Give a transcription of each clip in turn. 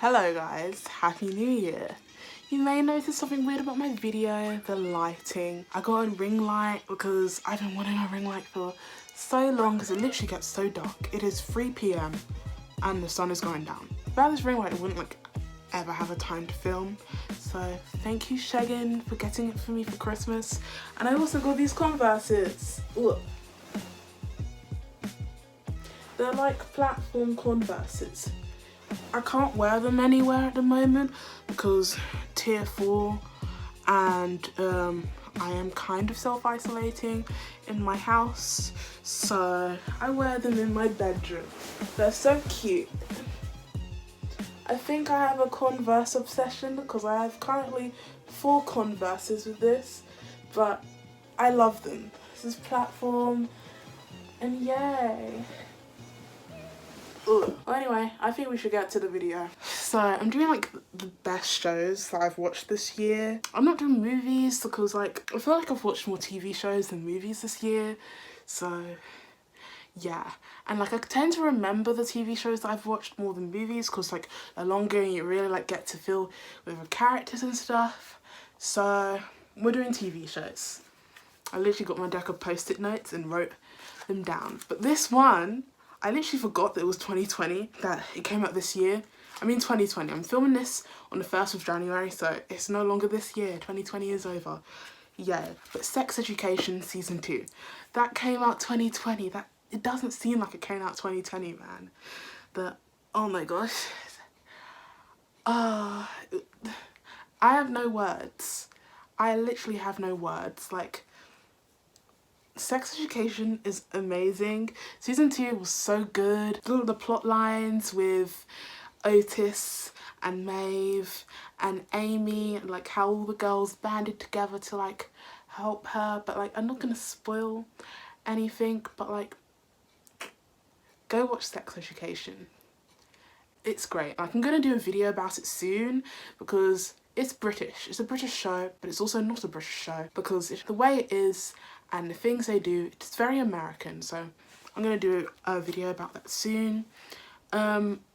Hello guys, Happy New Year. You may notice something weird about my video, the lighting. I got a ring light because I've been wanting a ring light for so long because it literally gets so dark. It is 3 p.m. and the sun is going down. Without this ring light, I wouldn't ever have a time to film. So thank you Shagan for getting it for me for Christmas. And I also got these Converses. Look. They're like platform Converses. I can't wear them anywhere at the moment because tier 4 and I am kind of self-isolating in my house, so I wear them in my bedroom. They're so cute. I think I have a Converse obsession because I have currently 4 Converses with this, but I love them. This is platform and yay. Ugh. Well, anyway, I think we should get to the video. So I'm doing like the best shows that I've watched this year. I'm not doing movies because I feel like I've watched more TV shows than movies this year. So yeah, and I tend to remember the TV shows that I've watched more than movies because they're longer and you really get to feel with the characters and stuff. So we're doing TV shows. I literally got my deck of post-it notes and wrote them down. But this one, I literally forgot that it was 2020, that it came out this year. I mean 2020. I'm filming this on the 1st of January, so it's no longer this year. 2020 is over. Yeah, but Sex Education Season 2. That came out 2020. It doesn't seem like it came out 2020, man. Oh my gosh. I have no words. I literally have no words. Sex Education is amazing. Season 2 was so good. The plot lines with Otis and Maeve and Amy, and how all the girls banded together to help her. But I'm not gonna spoil anything, but go watch Sex Education. It's great. I'm gonna do a video about it soon because it's British. It's a British show, but it's also not a British show because the way it is and the things they do, it's very American. So I'm gonna do a video about that soon.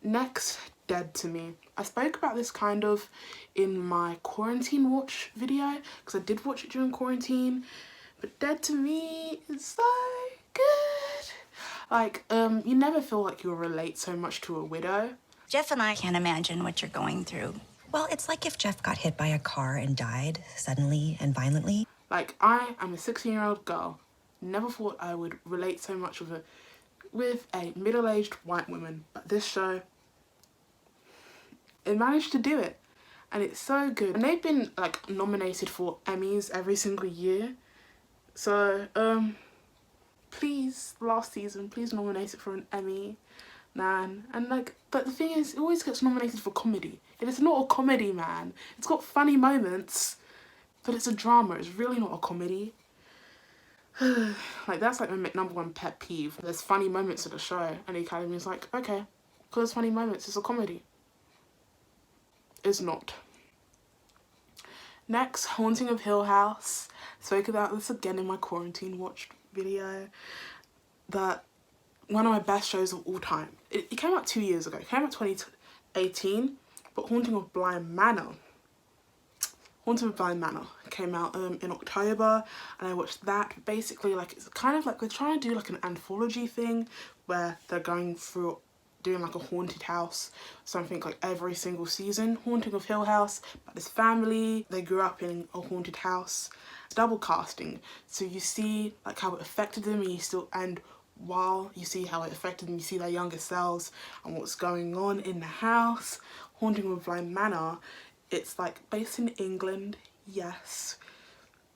Next, Dead to Me. I spoke about this kind of in my quarantine watch video because I did watch it during quarantine, but Dead to Me is so good. You never feel like you'll relate so much to a widow. Jeff and I can't imagine what you're going through. Well, it's like if Jeff got hit by a car and died suddenly and violently. I am a 16-year-old girl. Never thought I would relate so much with a middle-aged white woman. But this show, it managed to do it. And it's so good. And they've been nominated for Emmys every single year. So, please, last season, please nominate it for an Emmy. Man. And but the thing is, it always gets nominated for comedy. It is not a comedy, man. It's got funny moments, but it's a drama. It's really not a comedy. That's my #1 pet peeve. There's funny moments of the show and the Academy is okay, because there's funny moments, it's a comedy. It's not. Next, Haunting of Hill House. Spoke about this again in my quarantine watch video. One of my best shows of all time. It came out 2 years ago. It came out 2018, but Haunting of Bly Manor came out in October, and I watched that. Basically, it's kind of they're trying to do an anthology thing where they're going through doing a haunted house, something every single season. Haunting of Hill House, but this family, they grew up in a haunted house. Double casting, so you see how it affected them, and while you see how it affected them, you see their younger selves and what's going on in the house. Haunting of Bly Manor, it's based in England, yes,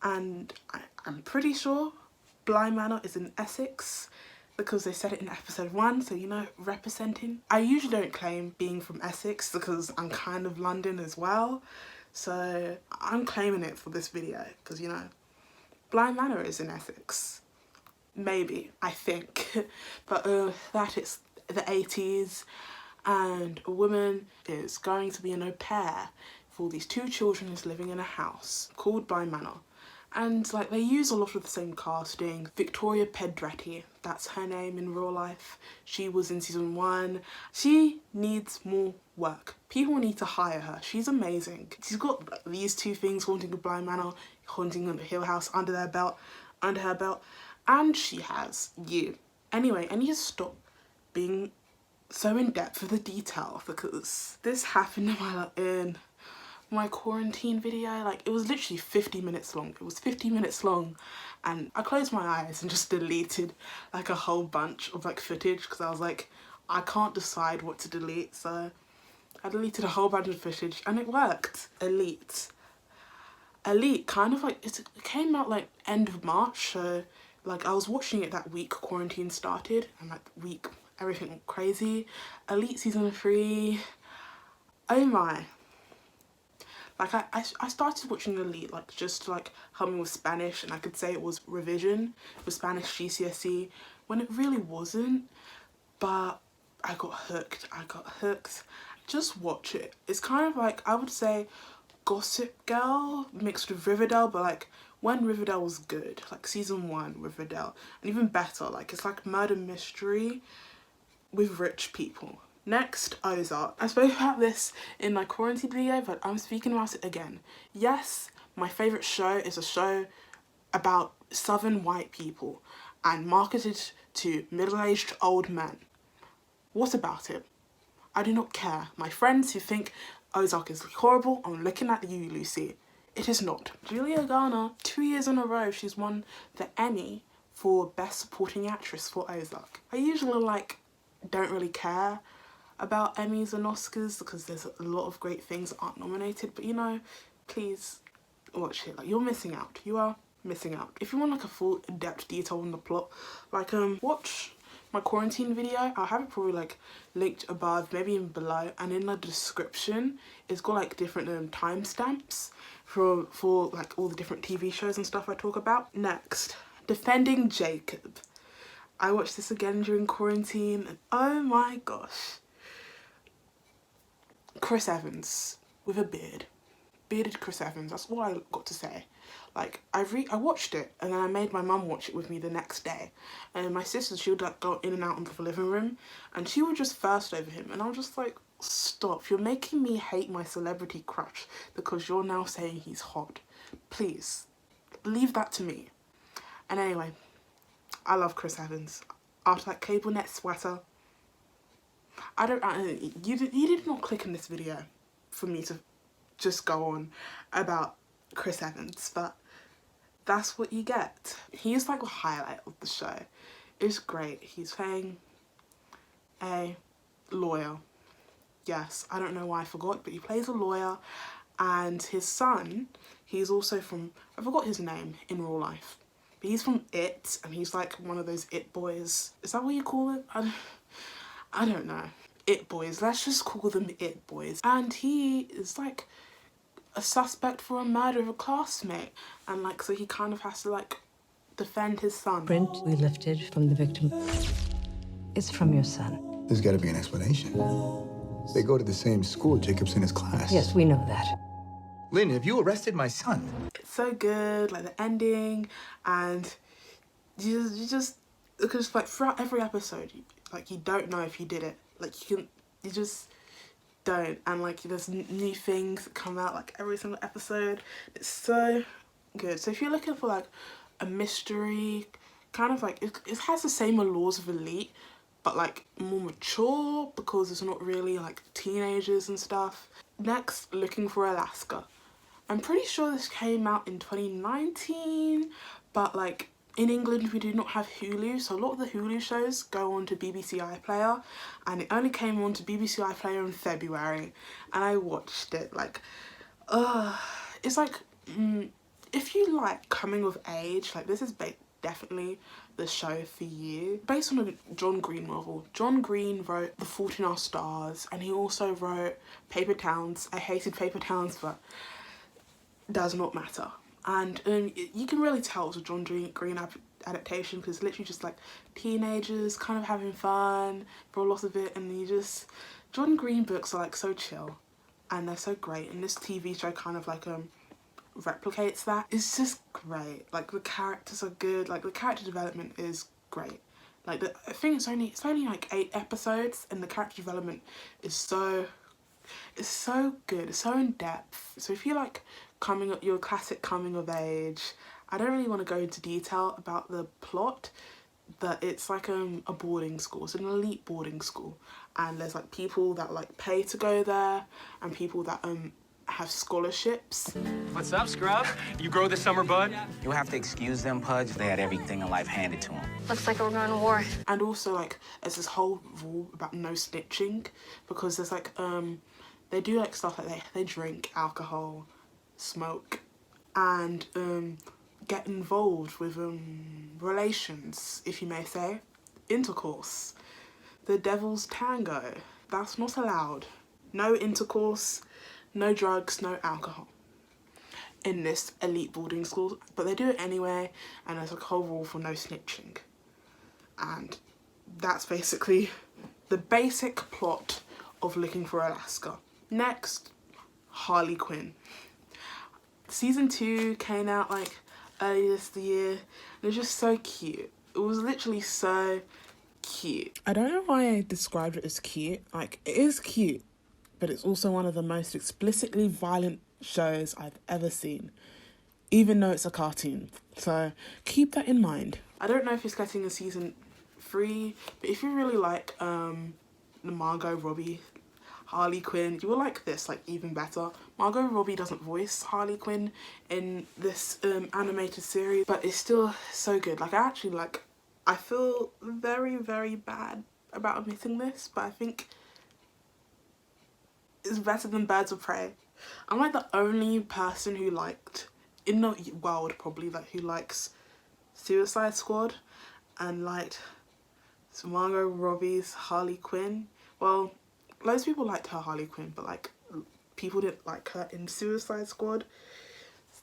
and I'm pretty sure Bly Manor is in Essex because they said it in episode 1, so representing. I usually don't claim being from Essex because I'm kind of London as well, so I'm claiming it for this video because Bly Manor is in Essex. Maybe, I think. But that is the 80s, and a woman is going to be an au pair for these 2 children who's living in a house called Bly Manor. And like they use a lot of the same casting. Victoria Pedretti, that's her name in real life. She was in season 1. She needs more work. People need to hire her. She's amazing. She's got like, these 2 things, Haunting of Bly Manor, Haunting of Hill House under her belt, and she has you. Anyway, I need to stop being so in depth with the detail because this happened in my quarantine video. Like, it was literally 50 minutes long. It was 50 minutes long, and I closed my eyes and just deleted like a whole bunch of like footage because I was like, I can't decide what to delete, so I deleted a whole bunch of footage and it worked. Elite kind of like, it came out like end of March, so like I was watching it that week quarantine started, and like week everything went crazy. Elite season 3, oh my. Like I started watching Elite like just to like help me with Spanish, and I could say it was revision for Spanish GCSE when it really wasn't, but I got hooked. Just watch it. It's kind of like, I would say, Gossip Girl mixed with Riverdale, but like when Riverdale was good, like season 1 Riverdale, and even better, like it's like murder mystery with rich people. Next, Ozark. I spoke about this in my quarantine video, but I'm speaking about it again. Yes, my favourite show is a show about southern white people and marketed to middle-aged old men. What about it? I do not care. My friends who think Ozark is horrible, I'm looking at you, Lucy. It is not. Julia Garner, 2 years in a row, she's won the Emmy for Best Supporting Actress for Ozark. I usually don't really care about Emmys and Oscars because there's a lot of great things that aren't nominated, but you know, please watch it. Like, you're missing out. You are missing out. If you want like a full in-depth detail on the plot, like watch my quarantine video. I'll have it probably like linked above, maybe even below, and in the description it's got like different timestamps for like all the different TV shows and stuff I talk about. Next, Defending Jacob. I watched this again during quarantine, and oh my gosh, Chris Evans with a beard. Bearded Chris Evans, that's all I got to say. Like, I watched it, and then I made my mum watch it with me the next day. And my sister, she would like go in and out of the living room, and she would just thirst over him. And I was just like, stop, you're making me hate my celebrity crush because you're now saying he's hot. Please, leave that to me. And anyway, I love Chris Evans. After that cable net sweater, you did not click in this video for me to just go on about Chris Evans, but that's what you get. He's like the highlight of the show. It's great. He's playing a lawyer. Yes, I don't know why I forgot, but he plays a lawyer, and his son, he's also from, I forgot his name in real life, but he's from It, and he's like one of those It boys. Is that what you call it? I don't know. It boys. Let's just call them It boys. And he is like a suspect for a murder of a classmate, and like so he kind of has to like defend his son. Print we lifted from the victim. It's from your son. There's got to be an explanation. They go to the same school. Jacob's in his class. Yes, we know that. Lynn, have you arrested my son? It's so good, like the ending, and you just because like throughout every episode, you don't know if you did it. Like you just don't, and like there's new things that come out like every single episode. It's so good. So if you're looking for like a mystery, kind of like it has the same allures of Elite, but like more mature because it's not really like teenagers and stuff. Next, Looking for Alaska. I'm pretty sure this came out in 2019, but like in England we do not have Hulu, so a lot of the Hulu shows go on to BBC iPlayer, and it only came on to BBC iPlayer in February, and I watched it. Like, it's like, if you like coming of age, like this is definitely the show for you. Based on a John Green novel. John Green wrote The Fault in Our Stars, and he also wrote Paper Towns. I hated Paper Towns, but does not matter. And you can really tell it's a John Green adaptation because it's literally just like teenagers kind of having fun for a lot of it, and John Green books are like so chill and they're so great, and this TV show kind of like replicates that. It's just great. Like the characters are good. Like the character development is great. Like I think it's only like 8 episodes, and the character development is so good. It's so in depth. So if you like your classic coming of age, I don't really want to go into detail about the plot, but it's like a boarding school. It's an elite boarding school, and there's like people that like pay to go there, and people that have scholarships. What's up, scrub? You grow the summer bud? You'll have to excuse them, Pudge. They had everything in life handed to them. Looks like we're going to war. And also like there's this whole rule about no snitching, because there's like they do like stuff like they drink alcohol, smoke, and get involved with relations, if you may say, intercourse. The devil's tango. That's not allowed. No intercourse, no drugs, no alcohol in this elite boarding school, but they do it anyway, and there's a whole rule for no snitching. And that's basically the basic plot of Looking for Alaska. Next, Harley Quinn. Season 2 came out like early this year, and it was just so cute. It was literally so cute. I don't know why I described it as cute. Like, it is cute, but it's also one of the most explicitly violent shows I've ever seen, even though it's a cartoon. So keep that in mind. I don't know if it's getting a season 3, but if you really like the Margot Robbie Harley Quinn, you will like this like even better. Margot Robbie doesn't voice Harley Quinn in this animated series, but it's still so good. Like I feel very, very bad about admitting this, but I think it's better than Birds of Prey. I'm like the only person who liked, in the world probably, like who likes Suicide Squad and liked Margot Robbie's Harley Quinn. Well, loads of people liked her Harley Quinn, but like people didn't like her in Suicide Squad.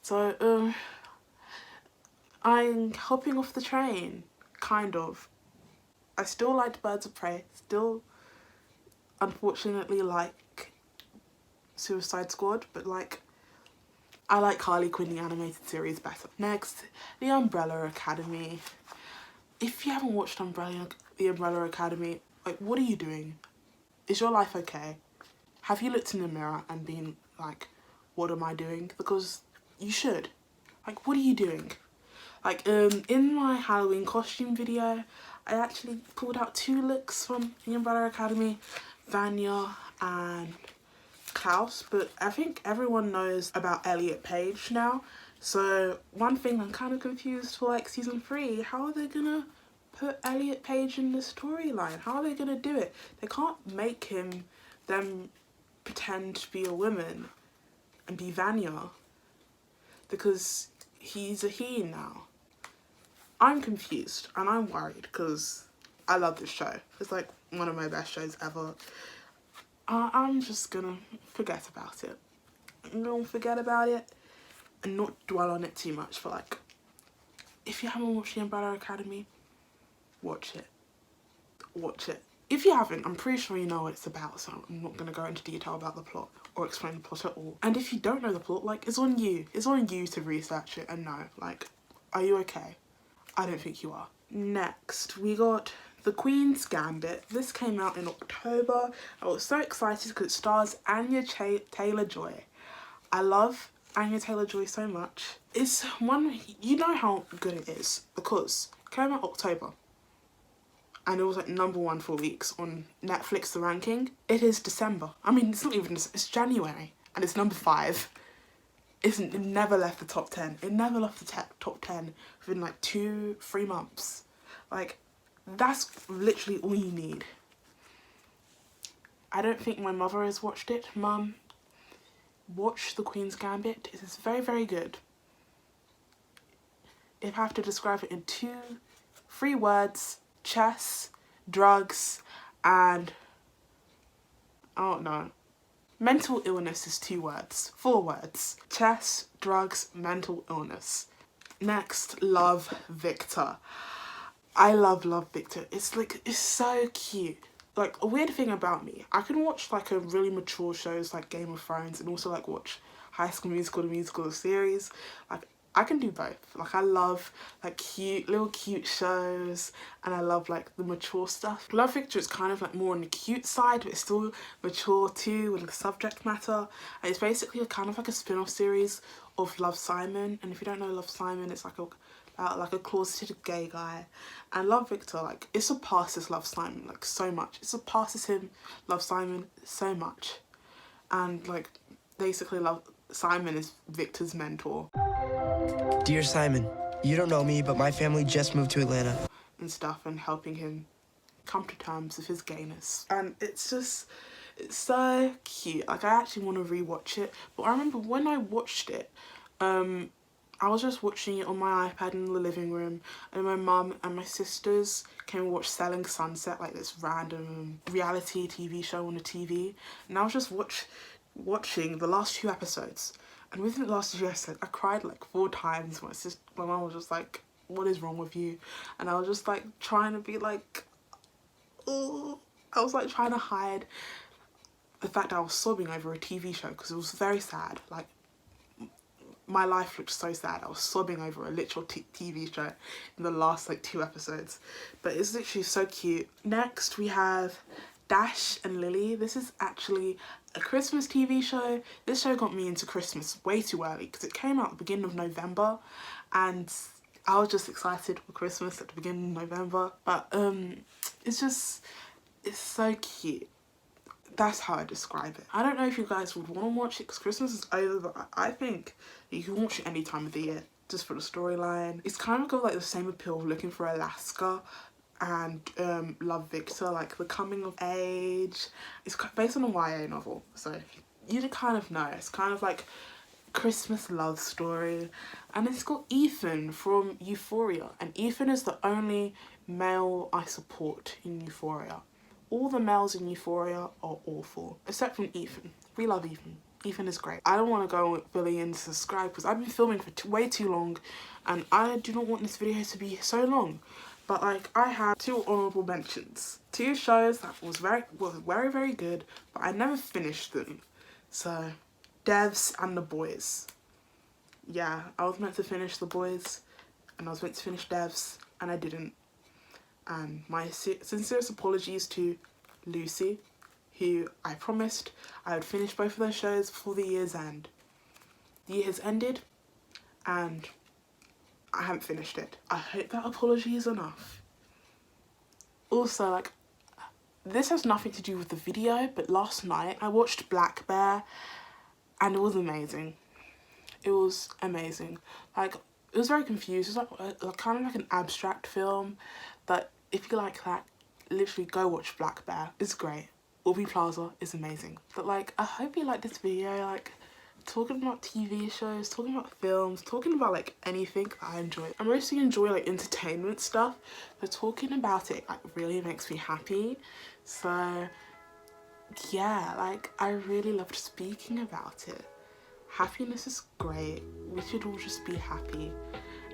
So I'm hopping off the train, kind of. I still liked Birds of Prey, still unfortunately like Suicide Squad, but like I like Harley Quinn the animated series better. Next, The Umbrella Academy. If you haven't watched The Umbrella Academy, like what are you doing? Is your life okay? Have you looked in the mirror and been like, what am I doing? Because you should. Like, what are you doing? Like, in my Halloween costume video, I actually pulled out 2 looks from The Umbrella Academy, Vanya and Klaus, but I think everyone knows about Elliot Page now. So one thing I'm kind of confused for like season 3, how are they gonna put Elliot Page in the storyline? How are they gonna do it? They can't make them pretend to be a woman and be Vanya, because he's a he now. I'm confused and I'm worried because I love this show. It's like one of my best shows ever. I'm just gonna forget about it. I'm gonna forget about it and not dwell on it too much. For like, if you haven't watched The Umbrella Academy, watch it. Watch it. If you haven't, I'm pretty sure you know what it's about, so I'm not gonna go into detail about the plot or explain the plot at all. And if you don't know the plot, like, it's on you. It's on you to research it and know. Like, are you okay? I don't think you are. Next, we got The Queen's Gambit. This came out in October. I was so excited because it stars Anya Taylor-Joy. I love Anya Taylor-Joy so much. It's one, you know how good it is because it came out October and it was like #1 for weeks on Netflix, the ranking. It is December. I mean, it's not even, it's January and it's #5. It never left the top 10. It never left the top 10 within like 2-3 months. Like, that's literally all you need. I don't think my mother has watched it. Mum, watch The Queen's Gambit. It is very, very good. If I have to describe it in 2-3 words, chess, drugs, and I don't know. Mental illness is 2 words. 4 words. Chess, drugs, mental illness. Next, Love, Victor. I love Victor. It's like, it's so cute. Like, a weird thing about me, I can watch like a really mature shows like Game of Thrones and also like watch High School Musical, the musical series. Like, I can do both. Like, I love like cute shows, and I love like the mature stuff. Love Victor is kind of like more on the cute side, but it's still mature too with the subject matter. And it's basically a kind of like a spin-off series of Love, Simon. And if you don't know Love, Simon, it's like a closeted gay guy. And Love Victor, like, it surpasses Love, Simon like so much. It surpasses him, Love, Simon, so much. And like, basically Love Simon is Victor's mentor. Dear Simon, you don't know me, but my family just moved to Atlanta. And stuff, and helping him come to terms with his gayness. And it's so cute. Like, I actually want to rewatch it. But I remember when I watched it, I was just watching it on my iPad in the living room, and my mum and my sisters came and watched Selling Sunset, like this random reality TV show on the TV. And I was just watching the last 2 episodes. And within the last 2 episodes, I cried like 4 times. My mum was just like, what is wrong with you? And I was just like trying to be like, oh, I was like trying to hide the fact that I was sobbing over a TV show because it was very sad. Like, my life looked so sad. I was sobbing over a literal TV show in the last like 2 episodes. But it's literally so cute. Next we have Dash and Lily. This is actually a Christmas TV show. This show got me into Christmas way too early because it came out at the beginning of November, and I was just excited for Christmas at the beginning of November. But it's so cute. That's how I describe it. I don't know if you guys would want to watch it because Christmas is over, but I think you can watch it any time of the year just for the storyline. It's kind of got like the same appeal of Looking for Alaska and Love Victor, like the coming of age. It's based on a YA novel, so you kind of know. It's kind of like Christmas love story, and it's got Ethan from Euphoria, and Ethan is the only male I support in Euphoria. All the males in Euphoria are awful, except from Ethan. We love Ethan. Ethan is great. I don't want to go really into subscribe because I've been filming for way too long, and I do not want this video to be so long. But like, I have 2 honourable mentions. 2 shows that was very good, but I never finished them. So, Devs and The Boys. Yeah, I was meant to finish The Boys, and I was meant to finish Devs, and I didn't. And my sincerest apologies to Lucy, who I promised I would finish both of those shows before the year's end. The year has ended, and I haven't finished it. I hope that apology is enough. Also, like, this has nothing to do with the video, but last night I watched Black Bear, and it was amazing. It was amazing. Like, it was very confused. It was like kind of like an abstract film, but if you like that, literally go watch Black Bear. It's great. Aubrey Plaza is amazing. But like, I hope you like this video, like, talking about TV shows, talking about films, talking about like anything that I enjoy. I mostly enjoy like entertainment stuff, but talking about it like really makes me happy. So yeah, like, I really loved speaking about it. Happiness is great. We should all just be happy.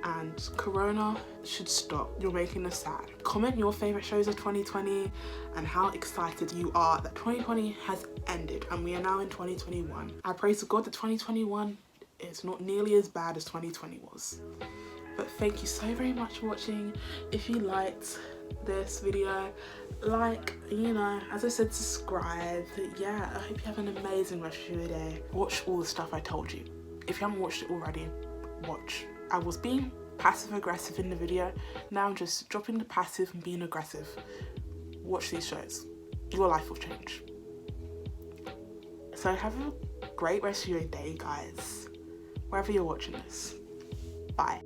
And Corona should stop. You're making us sad. Comment your favourite shows of 2020 and how excited you are that 2020 has ended and we are now in 2021. I praise to God that 2021 is not nearly as bad as 2020 was. But thank you so very much for watching. If you liked this video, like, you know, as I said, subscribe. Yeah, I hope you have an amazing rest of your day. Watch all the stuff I told you. If you haven't watched it already, watch. I was being passive aggressive in the video. Now I'm just dropping the passive and being aggressive. Watch these shows. Your life will change. So have a great rest of your day, guys. Wherever you're watching this. Bye.